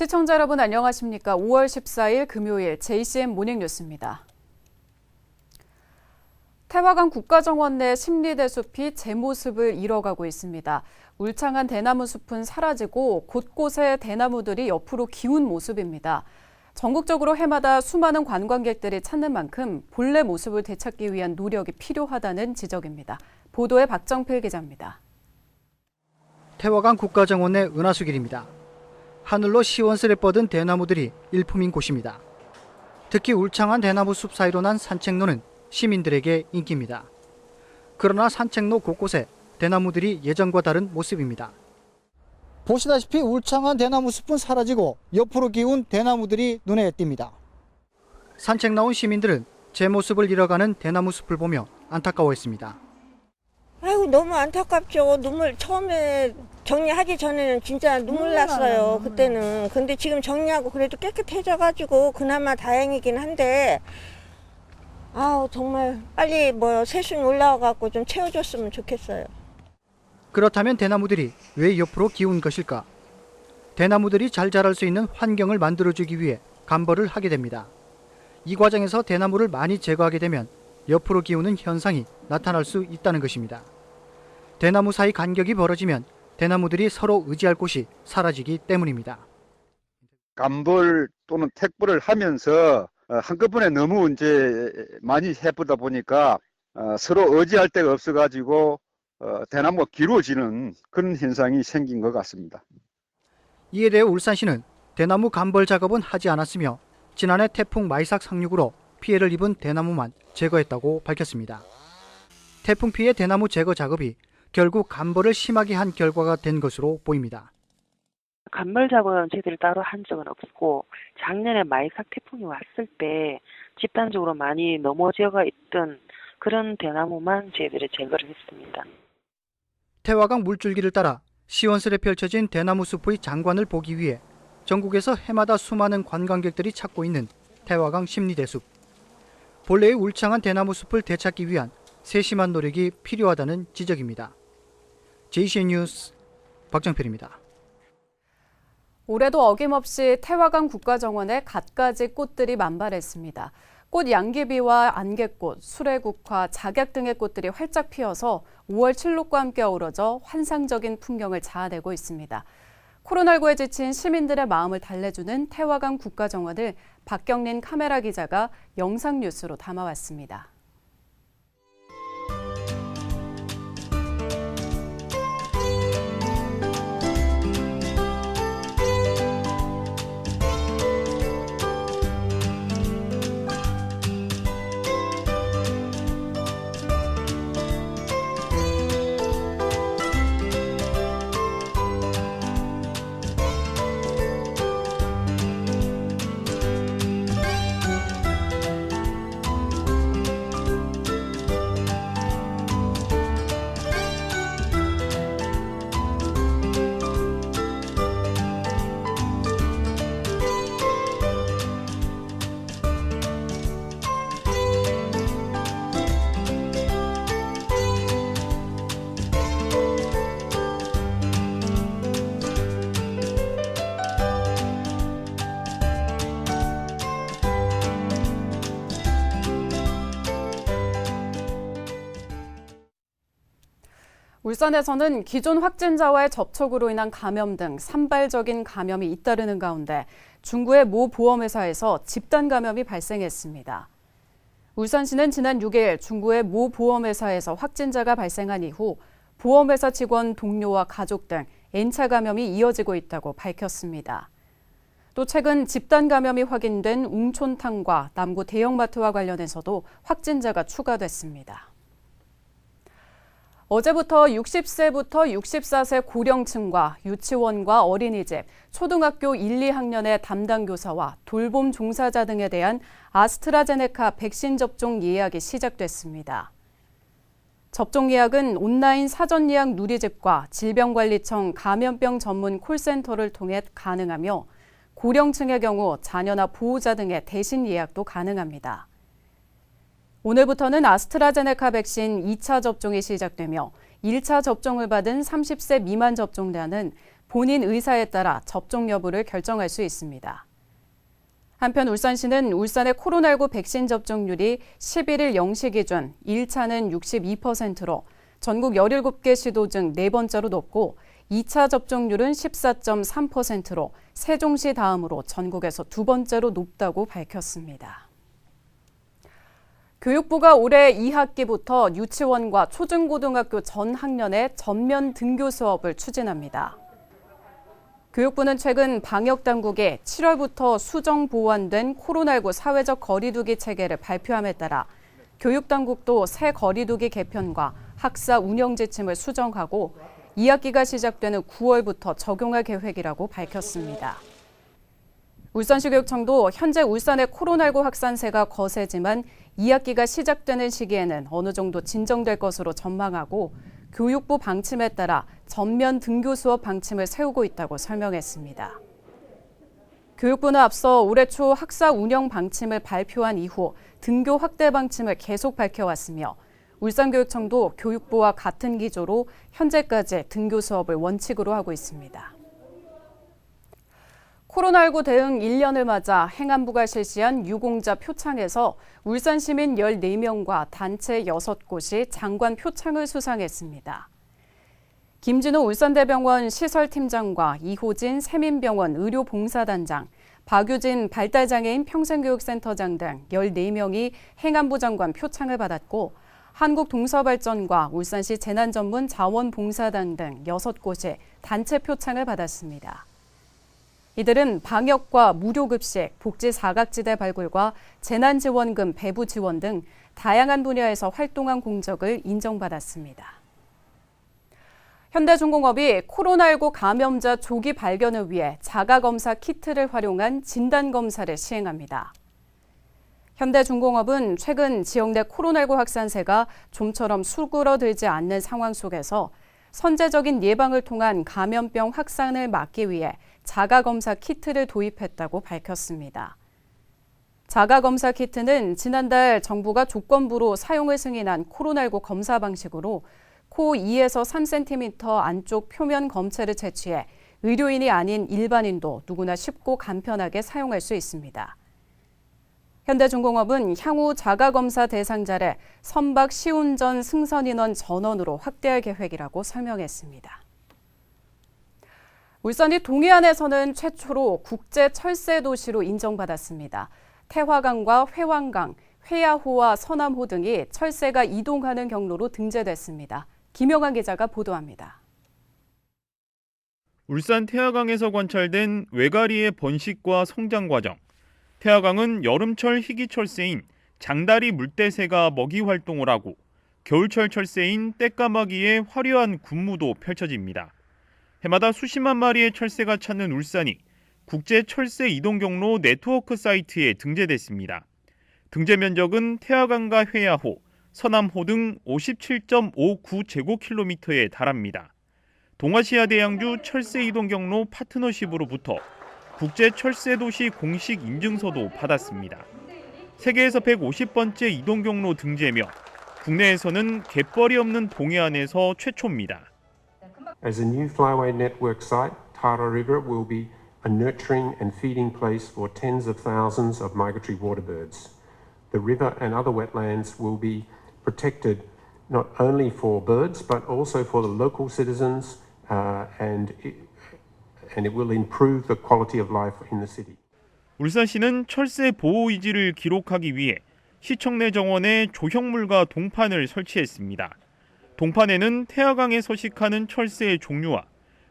시청자 여러분 안녕하십니까? 5월 14일 금요일 JCM 모닝뉴스입니다. 태화강 국가정원 내 심리대숲이 제 모습을 잃어가고 있습니다. 울창한 대나무 숲은 사라지고 곳곳에 대나무들이 옆으로 기운 모습입니다. 전국적으로 해마다 수많은 관광객들이 찾는 만큼 본래 모습을 되찾기 위한 노력이 필요하다는 지적입니다. 보도에 박정필 기자입니다. 태화강 국가정원의 은하수길입니다. 하늘로 시원스레 뻗은 대나무들이 일품인 곳입니다. 특히 울창한 대나무 숲 사이로 난 산책로는 시민들에게 인기입니다. 그러나 산책로 곳곳에 대나무들이 예전과 다른 모습입니다. 보시다시피 울창한 대나무 숲은 사라지고 옆으로 기운 대나무들이 눈에 띕니다. 산책 나온 시민들은 제 모습을 잃어가는 대나무 숲을 보며 안타까워했습니다. 아이고 너무 안타깝죠. 처음에 정리하기 전에는 진짜 눈물 났어요. 그때는. 근데 지금 정리하고 그래도 깨끗해져가지고 그나마 다행이긴 한데 아우 정말 빨리 새순 올라와갖고 좀 채워줬으면 좋겠어요. 그렇다면 대나무들이 왜 옆으로 기운 것일까? 대나무들이 잘 자랄 수 있는 환경을 만들어주기 위해 감벌을 하게 됩니다. 이 과정에서 대나무를 많이 제거하게 되면 옆으로 기우는 현상이 나타날 수 있다는 것입니다. 대나무 사이 간격이 벌어지면 대나무들이 서로 의지할 곳이 사라지기 때문입니다. 감벌 또는 택벌을 하면서 한꺼번에 너무 이제 많이 해보다 보니까 서로 의지할 데가 없어가지고 대나무가 길어지는 그런 현상이 생긴 것 같습니다. 이에 대해 울산시는 대나무 감벌 작업은 하지 않았으며 지난해 태풍 마이삭 상륙으로 피해를 입은 대나무만 제거했다고 밝혔습니다. 태풍 피해 대나무 제거 작업이 결국 감벌을 심하게 한 결과가 된 것으로 보입니다. 감벌 작업은 저희들이 따로 한 적은 없고 작년에 마이삭 태풍이 왔을 때 집단적으로 많이 넘어져가 있던 그런 대나무만 저희들이 제거를 했습니다. 태화강 물줄기를 따라 시원스레 펼쳐진 대나무 숲의 장관을 보기 위해 전국에서 해마다 수많은 관광객들이 찾고 있는 태화강 심리대숲. 본래의 울창한 대나무 숲을 되찾기 위한 세심한 노력이 필요하다는 지적입니다. JCN 뉴스 박정필입니다. 올해도 어김없이 태화강 국가정원에 갖가지 꽃들이 만발했습니다. 꽃 양귀비와 안개꽃, 수레국화, 작약 등의 꽃들이 활짝 피어서 5월 칠록과 함께 어우러져 환상적인 풍경을 자아내고 있습니다. 코로나19에 지친 시민들의 마음을 달래주는 태화강 국가정원을 박경린 카메라 기자가 영상뉴스로 담아왔습니다. 울산에서는 기존 확진자와의 접촉으로 인한 감염 등 산발적인 감염이 잇따르는 가운데 중구의 모 보험회사에서 집단 감염이 발생했습니다. 울산시는 지난 6일 중구의 모 보험회사에서 확진자가 발생한 이후 보험회사 직원 동료와 가족 등 N차 감염이 이어지고 있다고 밝혔습니다. 또 최근 집단 감염이 확인된 웅촌탕과 남구 대형마트와 관련해서도 확진자가 추가됐습니다. 어제부터 60세부터 64세 고령층과 유치원과 어린이집, 초등학교 1, 2학년의 담당 교사와 돌봄 종사자 등에 대한 아스트라제네카 백신 접종 예약이 시작됐습니다. 접종 예약은 온라인 사전 예약 누리집과 질병관리청 감염병 전문 콜센터를 통해 가능하며 고령층의 경우 자녀나 보호자 등의 대신 예약도 가능합니다. 오늘부터는 아스트라제네카 백신 2차 접종이 시작되며 1차 접종을 받은 30세 미만 접종자는 본인 의사에 따라 접종 여부를 결정할 수 있습니다. 한편 울산시는 울산의 코로나19 백신 접종률이 11일 0시 기준 1차는 62%로 전국 17개 시도 중 네 번째로 높고 2차 접종률은 14.3%로 세종시 다음으로 전국에서 두 번째로 높다고 밝혔습니다. 교육부가 올해 2학기부터 유치원과 초중고등학교 전 학년의 전면 등교 수업을 추진합니다. 교육부는 최근 방역당국이 7월부터 수정 보완된 코로나19 사회적 거리두기 체계를 발표함에 따라 교육당국도 새 거리두기 개편과 학사 운영 지침을 수정하고 2학기가 시작되는 9월부터 적용할 계획이라고 밝혔습니다. 울산시 교육청도 현재 울산의 코로나19 확산세가 거세지만 2학기가 시작되는 시기에는 어느 정도 진정될 것으로 전망하고 교육부 방침에 따라 전면 등교 수업 방침을 세우고 있다고 설명했습니다. 교육부는 앞서 올해 초 학사 운영 방침을 발표한 이후 등교 확대 방침을 계속 밝혀왔으며 울산교육청도 교육부와 같은 기조로 현재까지 등교 수업을 원칙으로 하고 있습니다. 코로나19 대응 1년을 맞아 행안부가 실시한 유공자 표창에서 울산 시민 14명과 단체 6곳이 장관 표창을 수상했습니다. 김진호 울산대병원 시설팀장과 이호진 세민병원 의료봉사단장, 박유진 발달장애인 평생교육센터장 등 14명이 행안부 장관 표창을 받았고 한국동서발전과 울산시 재난전문자원봉사단 등 6곳이 단체 표창을 받았습니다. 이들은 방역과 무료급식, 복지 사각지대 발굴과 재난지원금 배부 지원 등 다양한 분야에서 활동한 공적을 인정받았습니다. 현대중공업이 코로나19 감염자 조기 발견을 위해 자가검사 키트를 활용한 진단검사를 시행합니다. 현대중공업은 최근 지역 내 코로나19 확산세가 좀처럼 수그러들지 않는 상황 속에서 선제적인 예방을 통한 감염병 확산을 막기 위해 자가검사 키트를 도입했다고 밝혔습니다. 자가검사 키트는 지난달 정부가 조건부로 사용을 승인한 코로나19 검사 방식으로 코 2에서 3cm 안쪽 표면 검체를 채취해 의료인이 아닌 일반인도 누구나 쉽고 간편하게 사용할 수 있습니다. 현대중공업은 향후 자가검사 대상자를 선박 시운전 승선인원 전원으로 확대할 계획이라고 설명했습니다. 울산이 동해안에서는 최초로 국제철새도시로 인정받았습니다. 태화강과 회왕강, 회야호와 서남호 등이 철새가 이동하는 경로로 등재됐습니다. 김영환 기자가 보도합니다. 울산 태화강에서 관찰된 외가리의 번식과 성장 과정. 태화강은 여름철 희귀철새인 장다리 물대새가 먹이 활동을 하고 겨울철 철새인 떼까마귀의 화려한 군무도 펼쳐집니다. 해마다 수십만 마리의 철새가 찾는 울산이 국제 철새 이동 경로 네트워크 사이트에 등재됐습니다. 등재 면적은 태화강과 회야호, 서남호 등 57.59제곱킬로미터에 달합니다. 동아시아 대양주 철새 이동 경로 파트너십으로부터 국제 철새 도시 공식 인증서도 받았습니다. 세계에서 150번째 이동 경로 등재며 국내에서는 갯벌이 없는 동해안에서 최초입니다. As a new flyway network site, Tara River will be a nurturing and feeding place for tens of thousands of migratory water birds. The river and other wetlands will be protected not only for birds but also for the local citizens and it will improve the quality of life in the city. 울산시는 철새 보호 의지를 기록하기 위해 시청 내 정원에 조형물과 동판을 설치했습니다. 동판에는 태화강에 서식하는 철새의 종류와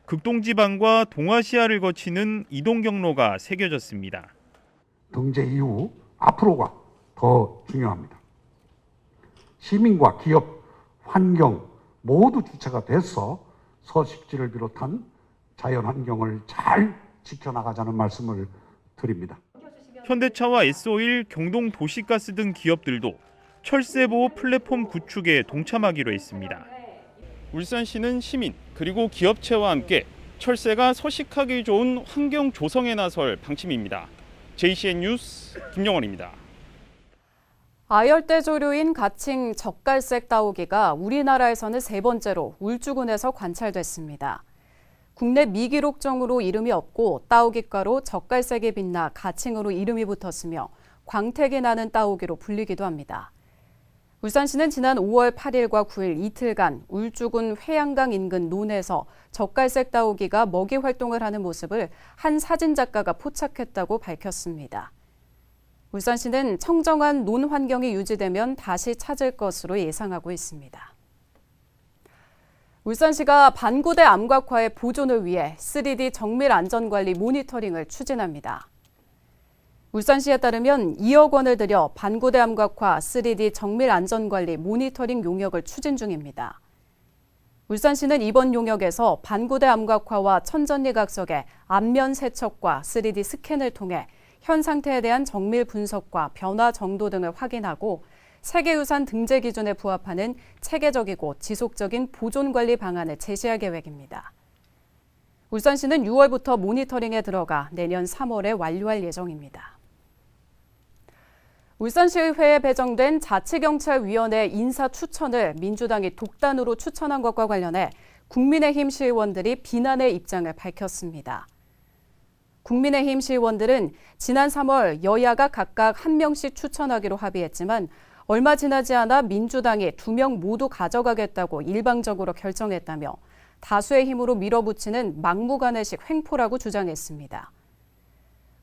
극동지방과 동아시아를 거치는 이동 경로가 새겨졌습니다. 등재 이후 앞으로가 더 중요합니다. 시민과 기업, 환경 모두 주체가 돼서 서식지를 비롯한 자연환경을 잘 지켜나가자는 말씀을 드립니다. 현대차와 S-오일, 경동도시가스 등 기업들도 철새보호 플랫폼 구축에 동참하기로 했습니다. 울산시는 시민 그리고 기업체와 함께 철새가 서식하기 좋은 환경 조성에 나설 방침입니다. JCN 뉴스 김영원입니다. 아열대 조류인 가칭 적갈색 따오기가 우리나라에서는 세 번째로 울주군에서 관찰됐습니다. 국내 미기록정으로 이름이 없고 따오기가로 젓갈색이 빛나 가칭으로 이름이 붙었으며 광택이 나는 따오기로 불리기도 합니다. 울산시는 지난 5월 8일과 9일 이틀간 울주군 회양강 인근 논에서 젓갈색 따오기가 먹이 활동을 하는 모습을 한 사진작가가 포착했다고 밝혔습니다. 울산시는 청정한 논 환경이 유지되면 다시 찾을 것으로 예상하고 있습니다. 울산시가 반고대 암각화의 보존을 위해 3D 정밀 안전관리 모니터링을 추진합니다. 울산시에 따르면 2억 원을 들여 반고대 암각화 3D 정밀 안전관리 모니터링 용역을 추진 중입니다. 울산시는 이번 용역에서 반고대 암각화와 천전리각석의 안면 세척과 3D 스캔을 통해 현 상태에 대한 정밀 분석과 변화 정도 등을 확인하고 세계유산 등재 기준에 부합하는 체계적이고 지속적인 보존관리 방안을 제시할 계획입니다. 울산시는 6월부터 모니터링에 들어가 내년 3월에 완료할 예정입니다. 울산시의회에 배정된 자치경찰위원회 인사 추천을 민주당이 독단으로 추천한 것과 관련해 국민의힘 시의원들이 비난의 입장을 밝혔습니다. 국민의힘 시의원들은 지난 3월 여야가 각각 1명씩 추천하기로 합의했지만 얼마 지나지 않아 민주당이 2명 모두 가져가겠다고 일방적으로 결정했다며 다수의 힘으로 밀어붙이는 막무가내식 횡포라고 주장했습니다.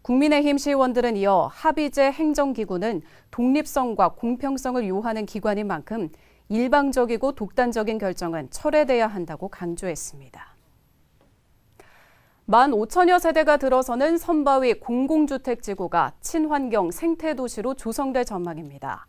국민의힘 시의원들은 이어 합의제 행정기구는 독립성과 공평성을 요하는 기관인 만큼 일방적이고 독단적인 결정은 철회돼야 한다고 강조했습니다. 15,000여 세대가 들어서는 선바위 공공주택지구가 친환경 생태도시로 조성될 전망입니다.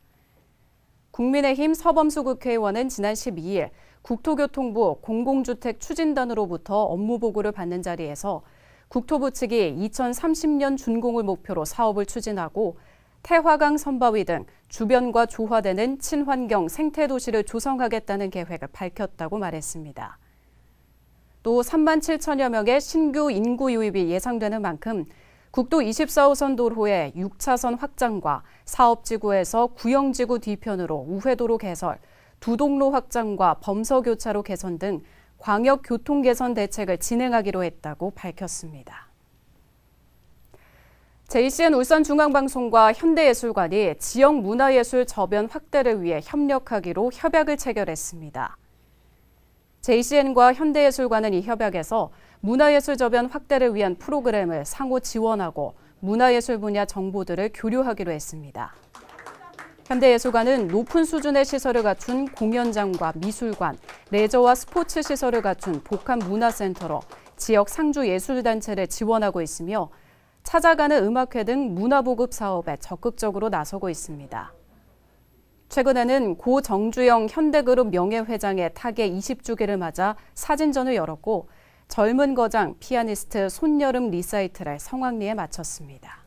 국민의힘 서범수 국회의원은 지난 12일 국토교통부 공공주택 추진단으로부터 업무 보고를 받는 자리에서 국토부 측이 2030년 준공을 목표로 사업을 추진하고 태화강 선바위 등 주변과 조화되는 친환경 생태도시를 조성하겠다는 계획을 밝혔다고 말했습니다. 또 3만 7천여 명의 신규 인구 유입이 예상되는 만큼 국도 24호선 도로의 6차선 확장과 사업지구에서 구형지구 뒤편으로 우회도로 개설, 두동로 확장과 범서교차로 개선 등 광역교통 개선 대책을 진행하기로 했다고 밝혔습니다. JCN 울산중앙방송과 현대예술관이 지역 문화예술 저변 확대를 위해 협력하기로 협약을 체결했습니다. JCN과 현대예술관은 이 협약에서 문화예술 저변 확대를 위한 프로그램을 상호 지원하고 문화예술 분야 정보들을 교류하기로 했습니다. 현대예술관은 높은 수준의 시설을 갖춘 공연장과 미술관, 레저와 스포츠 시설을 갖춘 복합문화센터로 지역 상주예술단체를 지원하고 있으며 찾아가는 음악회 등 문화보급 사업에 적극적으로 나서고 있습니다. 최근에는 고 정주영 현대그룹 명예회장의 타계 20주기를 맞아 사진전을 열었고 젊은 거장 피아니스트 손여름 리사이틀을 성황리에 마쳤습니다.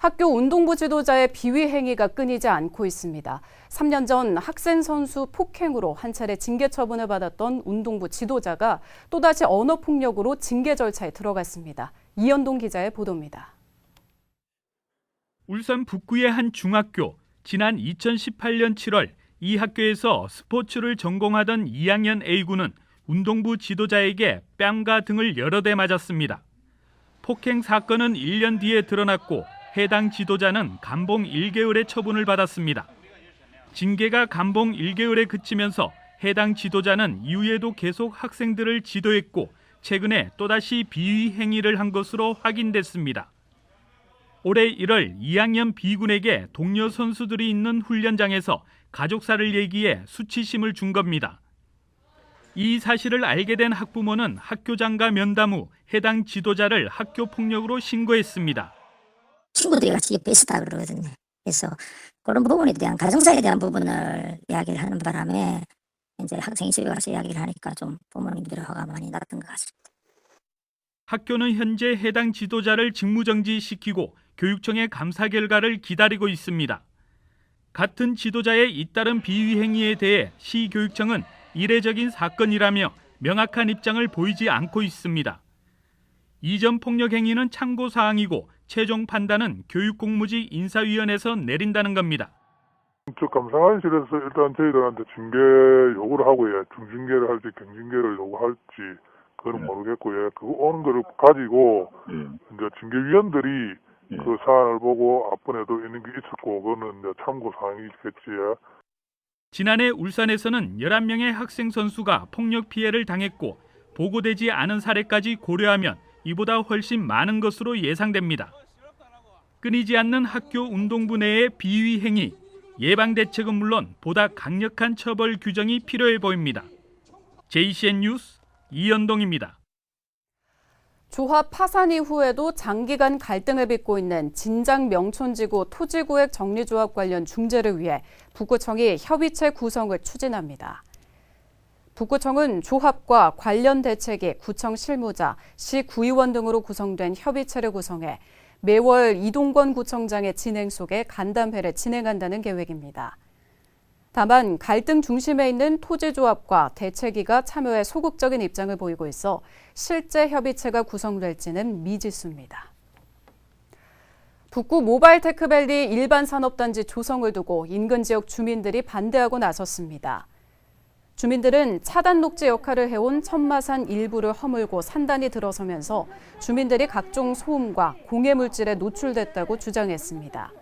학교 운동부 지도자의 비위 행위가 끊이지 않고 있습니다. 3년 전 학생 선수 폭행으로 한 차례 징계 처분을 받았던 운동부 지도자가 또다시 언어폭력으로 징계 절차에 들어갔습니다. 이현동 기자의 보도입니다. 울산 북구의 한 중학교. 지난 2018년 7월 이 학교에서 스포츠를 전공하던 2학년 A군은 운동부 지도자에게 뺨과 등을 여러 대 맞았습니다. 폭행 사건은 1년 뒤에 드러났고 해당 지도자는 감봉 1개월의 처분을 받았습니다. 징계가 감봉 1개월에 그치면서 해당 지도자는 이후에도 계속 학생들을 지도했고 최근에 또다시 비위 행위를 한 것으로 확인됐습니다. 올해 1월 2학년 B군에게 동료 선수들이 있는 훈련장에서 가족사를 얘기해 수치심을 준 겁니다. 이 사실을 알게 된 학부모는 학교장과 면담 후 해당 지도자를 학교 폭력으로 신고했습니다. 친구들이 같이 베스다 그러거든요. 그래서 그런 부분에 대한 가정사에 대한 부분을 이야기를 하는 바람에 이제 학생이 집에 가서 이야기를 하니까 좀 부모님들의 화가 많이 났던 것 같습니다. 학교는 현재 해당 지도자를 직무정지시키고 교육청의 감사 결과를 기다리고 있습니다. 같은 지도자의 잇따른 비위 행위에 대해 시교육청은 이례적인 사건이라며 명확한 입장을 보이지 않고 있습니다. 이전 폭력 행위는 참고 사항이고 최종 판단은 교육공무지 인사위원회에서 내린다는 겁니다. 저 감사관실에서 일단 저희들한테 징계 요구를 하고, 예, 중징계를 할지 경징계를 요구할지 그건 모르겠고, 예, 그거 오는 거를 가지고 이제 징계위원들이 그 사안을 보고 앞번에도 있는 게 있었고, 그거는 이제 참고 사항이겠지. 예. 지난해 울산에서는 11명의 학생 선수가 폭력 피해를 당했고 보고되지 않은 사례까지 고려하면 이보다 훨씬 많은 것으로 예상됩니다. 끊이지 않는 학교 운동부 내의 비위 행위, 예방 대책은 물론 보다 강력한 처벌 규정이 필요해 보입니다. JCN 뉴스 이연동입니다. 조합 파산 이후에도 장기간 갈등을 빚고 있는 진장 명촌지구 토지구획 정리조합 관련 중재를 위해 북구청이 협의체 구성을 추진합니다. 북구청은 조합과 관련 대책위, 구청 실무자, 시 구의원 등으로 구성된 협의체를 구성해 매월 이동건 구청장의 진행 속에 간담회를 진행한다는 계획입니다. 다만 갈등 중심에 있는 토지조합과 대책위가 참여에 소극적인 입장을 보이고 있어 실제 협의체가 구성될지는 미지수입니다. 북구 모바일 테크밸리 일반 산업단지 조성을 두고 인근 지역 주민들이 반대하고 나섰습니다. 주민들은 차단 녹지 역할을 해온 천마산 일부를 허물고 산단이 들어서면서 주민들이 각종 소음과 공해물질에 노출됐다고 주장했습니다.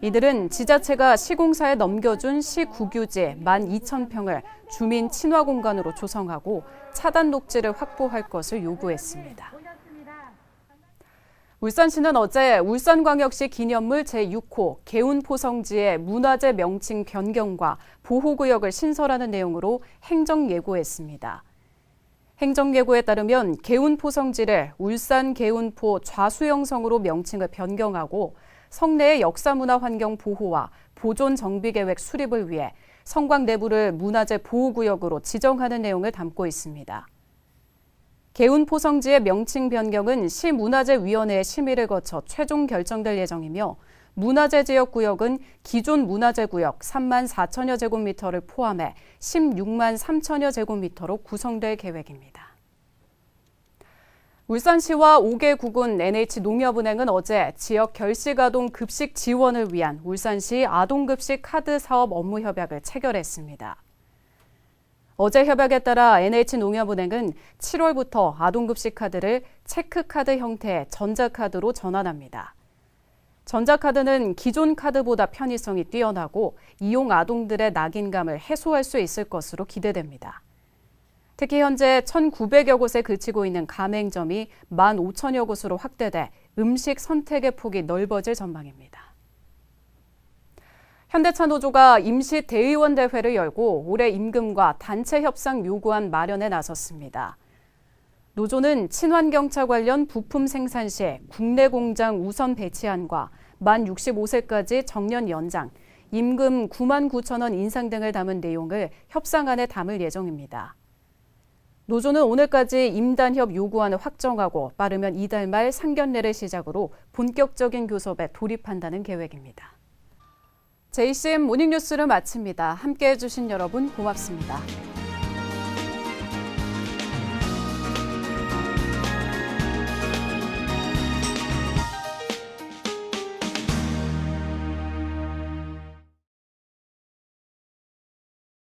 이들은 지자체가 시공사에 넘겨준 시국유지 12,000평을 주민 친화 공간으로 조성하고 차단 녹지를 확보할 것을 요구했습니다. 울산시는 어제 울산광역시 기념물 제6호 개운포성지의 문화재 명칭 변경과 보호구역을 신설하는 내용으로 행정예고했습니다. 행정예고에 따르면 개운포성지를 울산 개운포 좌수영성으로 명칭을 변경하고 성내의 역사문화 환경 보호와 보존 정비 계획 수립을 위해 성곽 내부를 문화재 보호구역으로 지정하는 내용을 담고 있습니다. 개운포성지의 명칭 변경은 시문화재위원회의 심의를 거쳐 최종 결정될 예정이며 문화재 지역구역은 기존 문화재구역 3만 4천여 제곱미터를 포함해 16만 3천여 제곱미터로 구성될 계획입니다. 울산시와 5개 구군 NH농협은행은 어제 지역 결식아동 급식 지원을 위한 울산시 아동급식 카드 사업 업무 협약을 체결했습니다. 어제 협약에 따라 NH농협은행은 7월부터 아동급식 카드를 체크카드 형태의 전자카드로 전환합니다. 전자카드는 기존 카드보다 편의성이 뛰어나고 이용 아동들의 낙인감을 해소할 수 있을 것으로 기대됩니다. 특히 현재 1,900여 곳에 그치고 있는 가맹점이 15,000여 곳으로 확대돼 음식 선택의 폭이 넓어질 전망입니다. 현대차 노조가 임시 대의원 대회를 열고 올해 임금과 단체 협상 요구안 마련에 나섰습니다. 노조는 친환경차 관련 부품 생산 시 국내 공장 우선 배치안과 만 65세까지 정년 연장, 임금 9만 9천 원 인상 등을 담은 내용을 협상안에 담을 예정입니다. 노조는 오늘까지 임단협 요구안을 확정하고 빠르면 이달 말 상견례를 시작으로 본격적인 교섭에 돌입한다는 계획입니다. JCN 모닝뉴스를 마칩니다. 함께해 주신 여러분 고맙습니다.